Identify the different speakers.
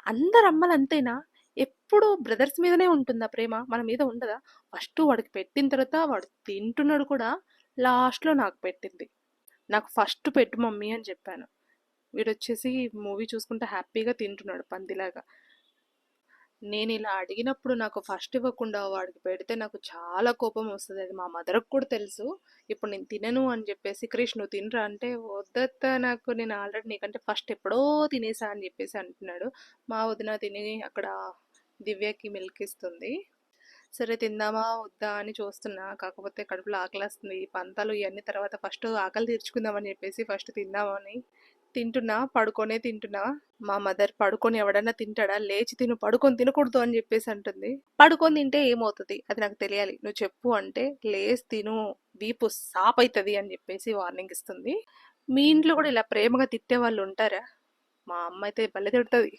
Speaker 1: అందరు అమ్మలు అంతేనా? ఎప్పుడు బ్రదర్స్ మీదనే ఉంటుందా ప్రేమ? మన మీద ఉండదా? ఫస్ట్ వాడికి పెట్టిన తర్వాత వాడు తింటున్నాడు కూడా. లాస్ట్‌లో నాకు పెట్టింది. నాకు ఫస్ట్ పెట్టు మమ్మీ అని చెప్పాను. వీడొచ్చేసి మూవీ చూసుకుంటా హ్యాపీగా తింటున్నాడు పందిలాగా. నేనిలా అడిగినప్పుడు నాకు ఫస్ట్ ఇవ్వకుండా వాడికి పెడితే నాకు చాలా కోపం వస్తది. అది మా మదర్‌కి కూడా తెలుసు. ఇప్పుడు నేను తినను అని జెప్పేసి, "క్రిష్ నువ్వు తినరా" అంటే, "వద్దత్త నాకు నేను ఆల్రెడీ నీకంటే ఫస్ట్ ఎప్పుడో తినేసా" అని జెప్పేసి అంటున్నాడు. మా వదిన తిని అక్కడ దివ్యకి మిల్క్ ఇస్తుంది. సరే తిందామా వద్దా అని చూస్తున్నా. కాకపోతే కడుపులో ఆకలేస్తుంది. ఈ పంతాలు ఇయన్నీ తర్వాత ఫస్ట్ ఆకలి తీర్చుకుందామని జెప్పేసి ఫస్ట్ తిందామని తింటున్నా. పడుకొనే తింటున్నా. మా మదర్ పడుకొని ఎవడన్నా తింటాడా? లేచి తిను, పడుకొని తినకూడదు అని జెప్పేసి అంటుంది. పడుకొని తింటే ఏమవుతది? అది నాకు తెలియాలి. నువ్వు చెప్పు అంటే, లేసి తిను వీపు సాపయితది అని జెప్పేసి వార్నింగ్ ఇస్తుంది. మీ ఇంట్లో గూడా ఇలా ప్రేమగా తిట్టే వాళ్ళు ఉంటారా? మా అమ్మ అయితే భలే తిడతది.